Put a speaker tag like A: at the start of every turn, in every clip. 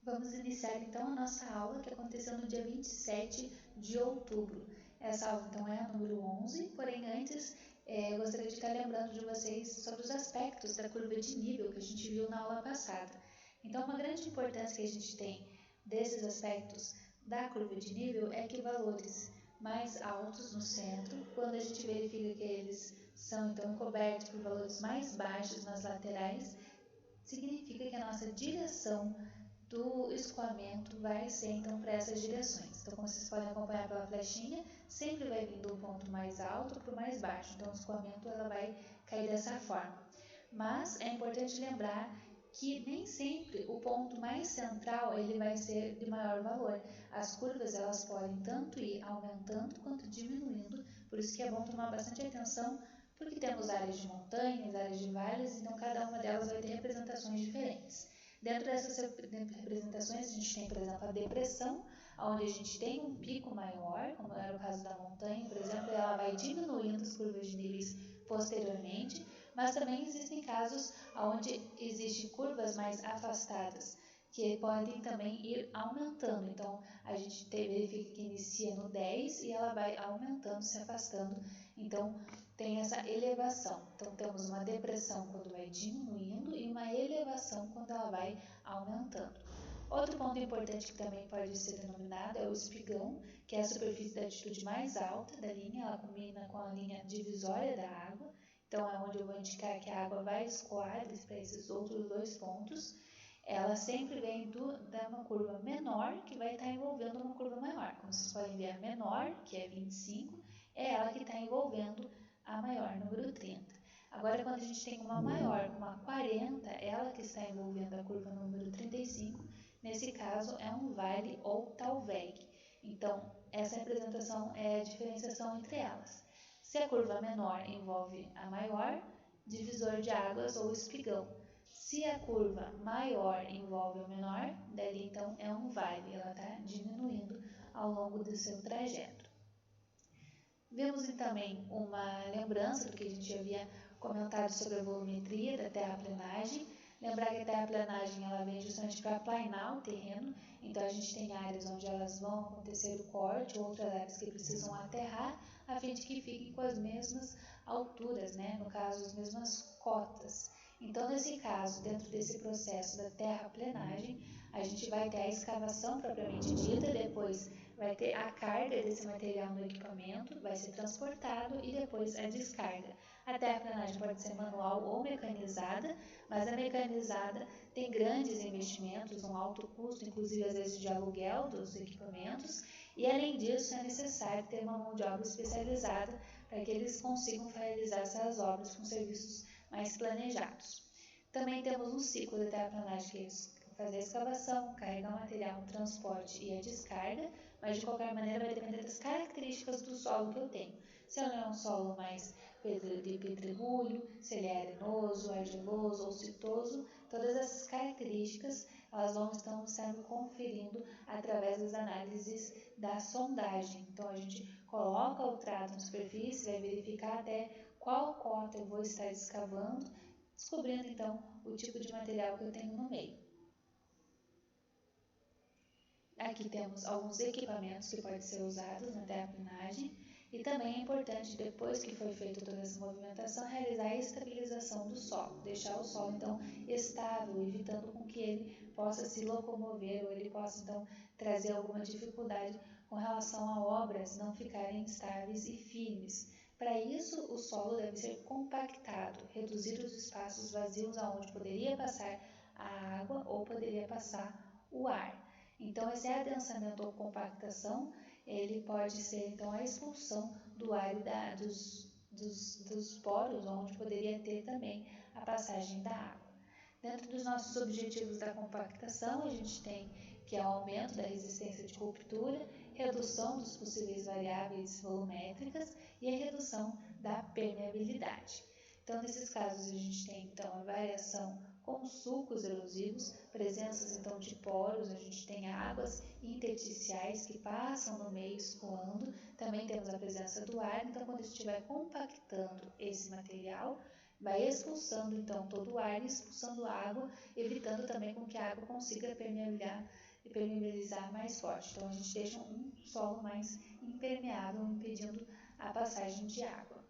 A: Vamos iniciar então a nossa aula que aconteceu no dia 27 de outubro. Essa aula então é a número 11, porém antes eu gostaria de estar lembrando de vocês sobre os aspectos da curva de nível que a gente viu na aula passada. Então uma grande importância que a gente tem desses aspectos da curva de nível é que valores mais altos no centro, quando a gente verifica que eles são então cobertos por valores mais baixos nas laterais, significa que a nossa direção do escoamento vai ser então para essas direções. Então, como vocês podem acompanhar pela flechinha, sempre vai vir do ponto mais alto para o mais baixo. Então, o escoamento ela vai cair dessa forma. Mas é importante lembrar que nem sempre o ponto mais central ele vai ser de maior valor. As curvas elas podem tanto ir aumentando quanto diminuindo, por isso que é bom tomar bastante atenção, porque temos áreas de montanhas, áreas de vales, então cada uma delas vai ter representações diferentes. Dentro dessas representações, a gente tem, por exemplo, a depressão, onde a gente tem um pico maior, como era o caso da montanha, por exemplo, ela vai diminuindo as curvas de níveis posteriormente, mas também existem casos onde existem curvas mais afastadas, que podem também ir aumentando. Então, a gente verifica que inicia no 10 e ela vai aumentando, se afastando. Então, tem essa elevação. Então, temos uma depressão quando vai diminuindo e uma elevação quando ela vai aumentando. Outro ponto importante que também pode ser denominado é o espigão, que é a superfície da altitude mais alta da linha, ela combina com a linha divisória da água, então é onde eu vou indicar que a água vai escoar para esses outros dois pontos. Ela sempre vem de uma curva menor que vai estar envolvendo uma curva maior. Como vocês podem ver, a menor, que é 25, é ela que está envolvendo a maior, número 30. Agora, quando a gente tem uma maior, uma 40, ela que está envolvendo a curva número 35, nesse caso é um vale ou talveg. Então, essa representação é a diferenciação entre elas. Se a curva menor envolve a maior, divisor de águas ou espigão. Se a curva maior envolve o menor, dali então é um vale, ela está diminuindo ao longo do seu trajeto. Vemos também uma lembrança do que a gente havia comentado sobre a volumetria da terraplenagem. Lembrar que a terraplenagem ela vem justamente para aplanar o terreno, então a gente tem áreas onde elas vão acontecer o corte, outras áreas que precisam aterrar, a fim de que fiquem com as mesmas alturas, né? No caso, as mesmas cotas. Então, nesse caso, dentro desse processo da terraplenagem, a gente vai ter a escavação propriamente dita, depois vai ter a carga desse material no equipamento, vai ser transportado e depois a descarga. A terraplenagem pode ser manual ou mecanizada, mas a mecanizada tem grandes investimentos, um alto custo, inclusive às vezes de aluguel dos equipamentos, e além disso é necessário ter uma mão de obra especializada para que eles consigam realizar essas obras com serviços mais planejados. Também temos um ciclo de terraplenagem que é fazer a escavação, carregar o material, o transporte e a descarga, mas de qualquer maneira vai depender das características do solo que eu tenho. Se ele é um solo mais de pedregulho, se ele é arenoso, argiloso ou citoso, todas essas características elas vão estar me conferindo através das análises da sondagem. Então a gente coloca o trato na superfície, vai verificar até qual cota eu vou estar escavando, descobrindo então o tipo de material que eu tenho no meio. Aqui temos alguns equipamentos que podem ser usados na terraplenagem e também é importante, depois que foi feita toda essa movimentação, realizar a estabilização do solo, deixar o solo então estável, evitando com que ele possa se locomover ou ele possa então trazer alguma dificuldade com relação a obras não ficarem estáveis e firmes. Para isso, o solo deve ser compactado, reduzir os espaços vazios aonde poderia passar a água ou poderia passar o ar. Então, esse adensamento ou compactação, ele pode ser então a expulsão do ar e dos poros, onde poderia ter também a passagem da água. Dentro dos nossos objetivos da compactação, a gente tem que é o aumento da resistência de ruptura, redução dos possíveis variáveis volumétricas e a redução da permeabilidade. Então, nesses casos, a gente tem então a variação com sulcos erosivos, presenças então de poros, a gente tem águas intersticiais que passam no meio escoando, também temos a presença do ar, então quando estiver compactando esse material, vai expulsando então todo o ar e expulsando água, evitando também com que a água consiga permeabilizar mais forte. Então a gente deixa um solo mais impermeável, impedindo a passagem de água.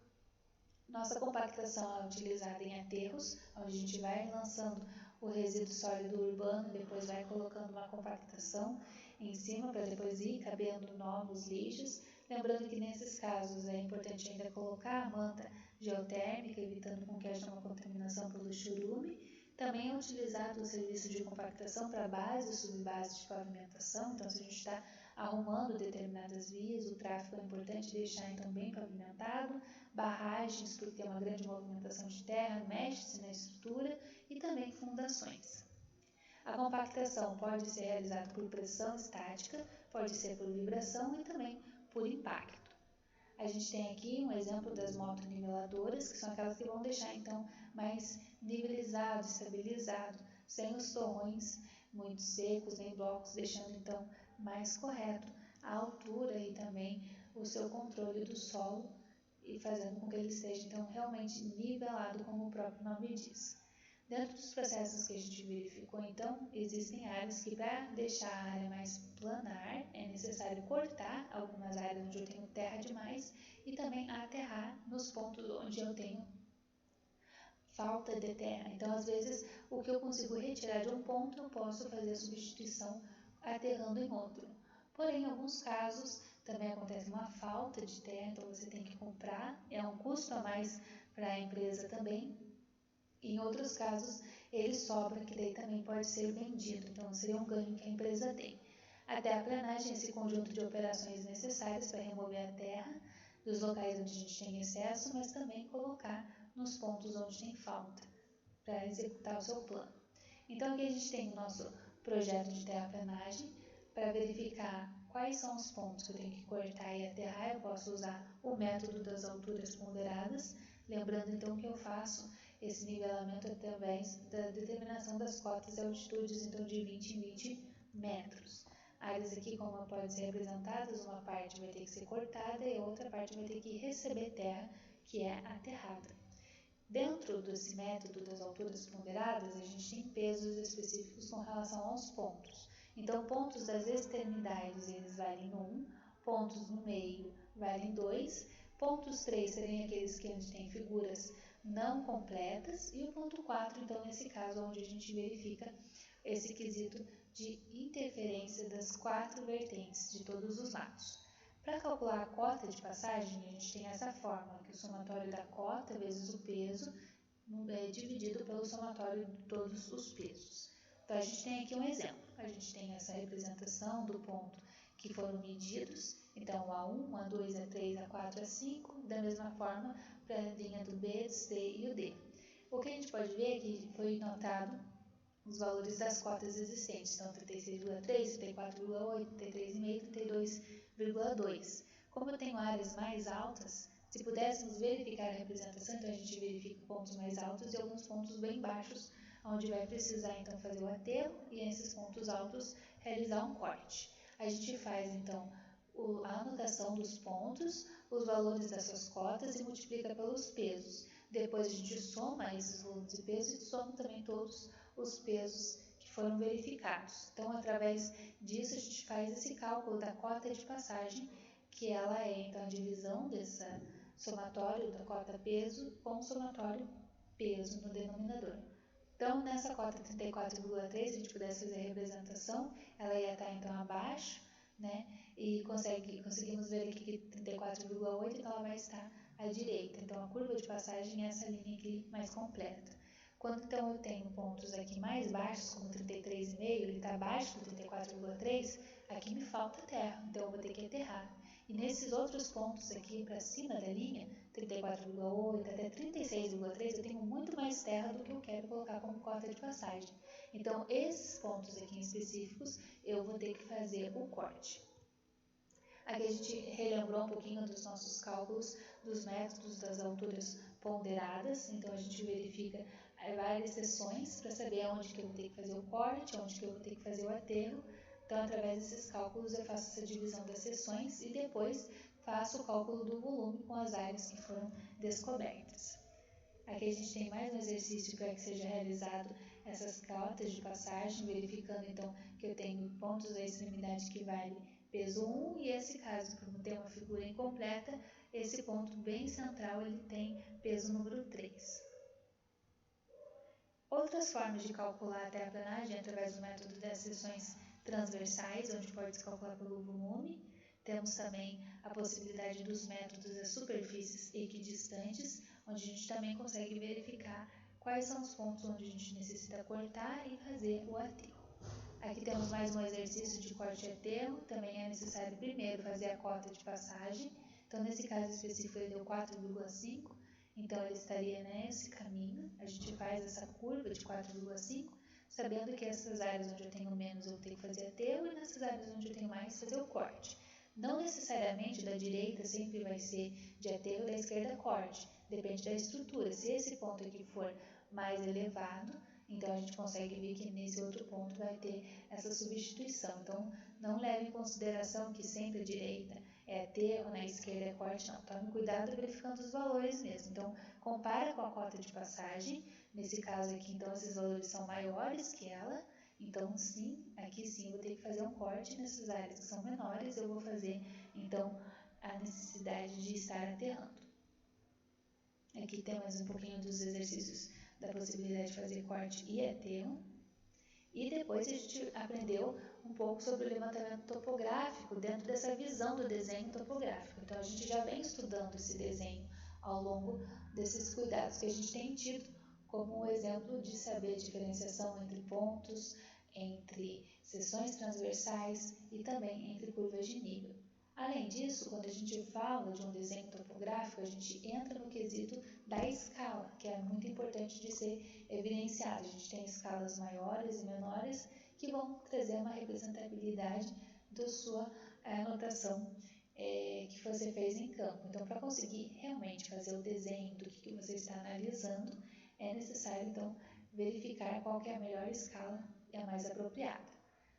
A: Nossa compactação é utilizada em aterros, onde a gente vai lançando o resíduo sólido urbano, depois vai colocando uma compactação em cima para depois ir cabendo novos lixos. Lembrando que nesses casos é importante ainda colocar a manta geotérmica, evitando com que haja uma contaminação pelo churume. Também é utilizado o serviço de compactação para base e subbase de pavimentação. Então, se a gente está arrumando determinadas vias, o tráfego é importante deixar então bem pavimentado. Barragens, porque tem uma grande movimentação de terra, mexe-se na estrutura, e também fundações. A compactação pode ser realizada por pressão estática, pode ser por vibração e também por impacto. A gente tem aqui um exemplo das motoniveladoras, que são aquelas que vão deixar então mais nivelizado, estabilizado, sem os torrões muito secos, nem blocos, deixando então mais correto a altura e também o seu controle do solo e fazendo com que ele esteja então realmente nivelado, como o próprio nome diz. Dentro dos processos que a gente verificou, então, existem áreas que, para deixar a área mais planar, é necessário cortar algumas áreas onde eu tenho terra demais e também aterrar nos pontos onde eu tenho falta de terra. Então, às vezes, o que eu consigo retirar de um ponto, eu posso fazer a substituição aterrando em outro. Porém, em alguns casos, também acontece uma falta de terra, então você tem que comprar, é um custo a mais para a empresa também. Em outros casos, ele sobra, que daí também pode ser vendido, então seria um ganho que a empresa tem. A terraplanagem é esse conjunto de operações necessárias para remover a terra dos locais onde a gente tem excesso, mas também colocar nos pontos onde tem falta, para executar o seu plano. Então aqui a gente tem o nosso projeto de terraplanagem. Para verificar quais são os pontos que eu tenho que cortar e aterrar, eu posso usar o método das alturas ponderadas, lembrando então que eu faço esse nivelamento através da determinação das cotas de altitudes, então de 20 em 20 metros. Áreas aqui, como podem ser representadas, uma parte vai ter que ser cortada e outra parte vai ter que receber terra, que é aterrada. Dentro desse método das alturas ponderadas, a gente tem pesos específicos com relação aos pontos. Então, pontos das extremidades, eles valem 1, pontos no meio valem 2, pontos 3 seriam aqueles que a gente tem figuras não completas, e o ponto 4, então, nesse caso, onde a gente verifica esse quesito de interferência das 4 vertentes de todos os lados. Para calcular a cota de passagem, a gente tem essa fórmula, que o somatório da cota vezes o peso é dividido pelo somatório de todos os pesos. Então, a gente tem aqui um exemplo. A gente tem essa representação do ponto que foram medidos, então A1, A2, A3, A4, A5, da mesma forma para a linha do B, C e o D. O que a gente pode ver é que foi notado os valores das cotas existentes, então 36,3, 34,8, 33,5 e 32,2. Como eu tenho áreas mais altas, se pudéssemos verificar a representação, então a gente verifica pontos mais altos e alguns pontos bem baixos, onde vai precisar então fazer o aterro e nesses pontos altos realizar um corte. A gente faz então a anotação dos pontos, os valores das suas cotas e multiplica pelos pesos. Depois a gente soma esses volumes de peso e soma também todos os pesos que foram verificados. Então, através disso, a gente faz esse cálculo da cota de passagem, que ela é então a divisão desse somatório da cota peso com o somatório peso no denominador. Então, nessa cota 34,3, se a gente pudesse fazer a representação, ela ia estar então abaixo, né? E conseguimos ver aqui que 34,8, então ela vai estar à direita. Então, a curva de passagem é essa linha aqui mais completa. Quando então eu tenho pontos aqui mais baixos, como 33,5, ele está abaixo do 34,3, aqui me falta terra, então eu vou ter que aterrar. E nesses outros pontos aqui para cima da linha, 34,8 até 36,3, eu tenho muito mais terra do que eu quero colocar como cota de passagem. Então, esses pontos aqui específicos, eu vou ter que fazer o corte. Aqui a gente relembrou um pouquinho dos nossos cálculos, dos métodos das alturas ponderadas. Então, a gente verifica várias seções para saber onde que eu vou ter que fazer o corte, onde que eu vou ter que fazer o aterro. Então, através desses cálculos, eu faço essa divisão das seções e depois faço o cálculo do volume com as áreas que foram descobertas. Aqui a gente tem mais um exercício para que seja realizado essas cotas de passagem, verificando então que eu tenho pontos da extremidade que vale peso 1 e esse caso, como tem uma figura incompleta, esse ponto bem central ele tem peso número 3. Outras formas de calcular a terraplanagem através do método das seções transversais, onde pode se calcular pelo volume. Temos também a possibilidade dos métodos das superfícies equidistantes, onde a gente também consegue verificar quais são os pontos onde a gente necessita cortar e fazer o aterro. Aqui temos mais um exercício de corte e aterro, também é necessário primeiro fazer a cota de passagem, então nesse caso específico ele deu 4,5, então ele estaria nesse caminho, a gente faz essa curva de 4,5, sabendo que essas áreas onde eu tenho menos eu tenho que fazer aterro e nessas áreas onde eu tenho mais fazer o corte. Não necessariamente da direita sempre vai ser de aterro, da esquerda corte, depende da estrutura. Se esse ponto aqui for mais elevado, então a gente consegue ver que nesse outro ponto vai ter essa substituição. Então não leve em consideração que sempre a direita é aterro, na esquerda é corte, não. Tome cuidado verificando os valores mesmo. Então compara com a cota de passagem, nesse caso aqui então esses valores são maiores que ela. Então, sim, aqui sim eu vou ter que fazer um corte nessas áreas que são menores, eu vou fazer, então, a necessidade de estar aterrando. Aqui tem mais um pouquinho dos exercícios da possibilidade de fazer corte e aterro. E depois a gente aprendeu um pouco sobre o levantamento topográfico dentro dessa visão do desenho topográfico. Então, a gente já vem estudando esse desenho ao longo desses cuidados que a gente tem tido como um exemplo de saber a diferenciação entre pontos, entre seções transversais e também entre curvas de nível. Além disso, quando a gente fala de um desenho topográfico, a gente entra no quesito da escala, que é muito importante de ser evidenciado. A gente tem escalas maiores e menores que vão trazer uma representabilidade da sua anotação que você fez em campo. Então, para conseguir realmente fazer o desenho do que você está analisando, é necessário, então, verificar qual que é a melhor escala e a mais apropriada.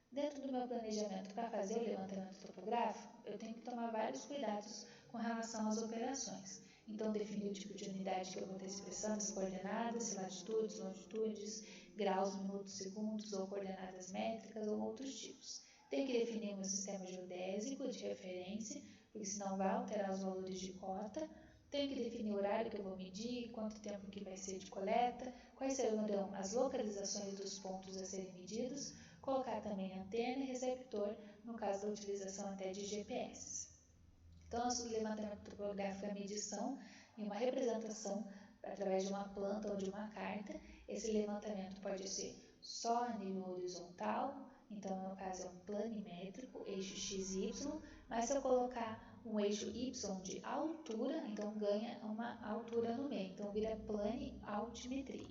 A: Dentro do meu planejamento para fazer o levantamento topográfico, eu tenho que tomar vários cuidados com relação às operações. Então, definir o tipo de unidade que eu vou estar expressando, as coordenadas, latitudes, longitudes, graus, minutos, segundos, ou coordenadas métricas, ou outros tipos. Tenho que definir o meu sistema geodésico de referência, porque senão vai alterar os valores de cota. Tenho que definir o horário que eu vou medir, quanto tempo que vai ser de coleta, quais serão as localizações dos pontos a serem medidos, colocar também antena e receptor, no caso da utilização até de GPS. Então, nosso levantamento topográfico é a medição e uma representação através de uma planta ou de uma carta. Esse levantamento pode ser só a nível horizontal, então, no caso, é um planimétrico, eixo XY, mas se eu colocar um eixo Y de altura, então ganha uma altura no meio, então vira plane-altimetria.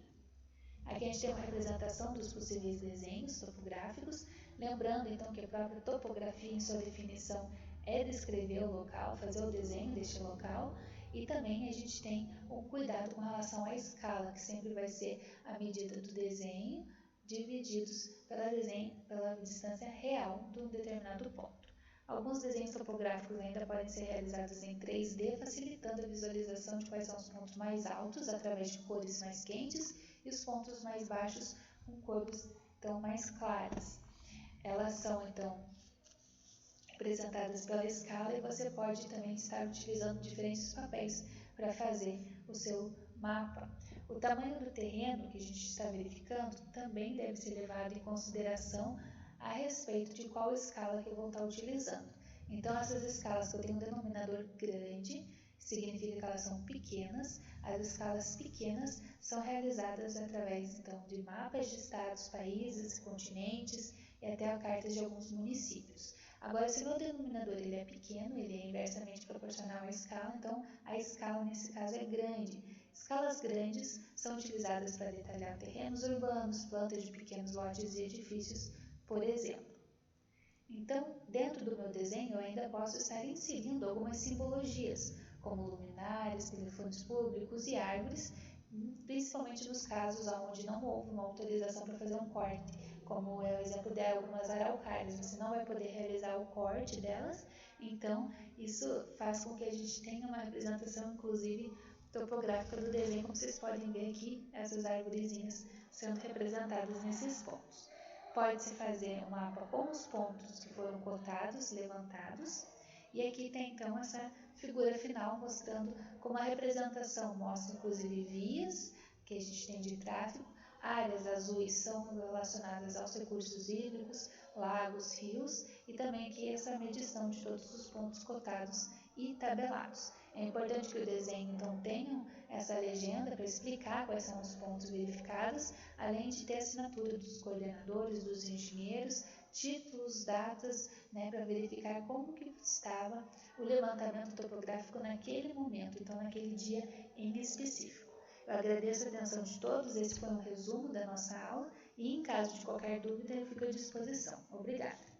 A: Aqui a gente tem uma representação dos possíveis desenhos topográficos, lembrando então que a própria topografia em sua definição é descrever o local, fazer o desenho deste local, e também a gente tem um cuidado com relação à escala, que sempre vai ser a medida do desenho divididos pela distância real de um determinado ponto. Alguns desenhos topográficos ainda podem ser realizados em 3D, facilitando a visualização de quais são os pontos mais altos através de cores mais quentes e os pontos mais baixos com cores então mais claras. Elas são então representadas pela escala e você pode também estar utilizando diferentes papéis para fazer o seu mapa. O tamanho do terreno que a gente está verificando também deve ser levado em consideração a respeito de qual escala que eu vou estar utilizando. Então, essas escalas que eu tenho um denominador grande, significa que elas são pequenas. As escalas pequenas são realizadas através, então, de mapas de estados, países, continentes e até cartas de alguns municípios. Agora, se o meu denominador ele é pequeno, ele é inversamente proporcional à escala, então a escala nesse caso é grande. Escalas grandes são utilizadas para detalhar terrenos urbanos, plantas de pequenos lotes e edifícios, por exemplo. Então, dentro do meu desenho, eu ainda posso estar inserindo algumas simbologias, como luminárias, telefones públicos e árvores, principalmente nos casos onde não houve uma autorização para fazer um corte, como é o exemplo de algumas araucárias, você não vai poder realizar o corte delas, então isso faz com que a gente tenha uma representação, inclusive, topográfica do desenho, como vocês podem ver aqui, essas arvorezinhas sendo representadas nesses pontos. Pode-se fazer um mapa com os pontos que foram cotados, levantados, e aqui tem então essa figura final mostrando como a representação mostra inclusive vias que a gente tem de tráfego, áreas azuis são relacionadas aos recursos hídricos, lagos, rios, e também aqui essa medição de todos os pontos cotados e tabelados. É importante que o desenho então tenha essa legenda para explicar quais são os pontos verificados, além de ter a assinatura dos coordenadores, dos engenheiros, títulos, datas, para verificar como que estava o levantamento topográfico naquele momento, então naquele dia em específico. Eu agradeço a atenção de todos, esse foi um resumo da nossa aula e em caso de qualquer dúvida eu fico à disposição. Obrigada!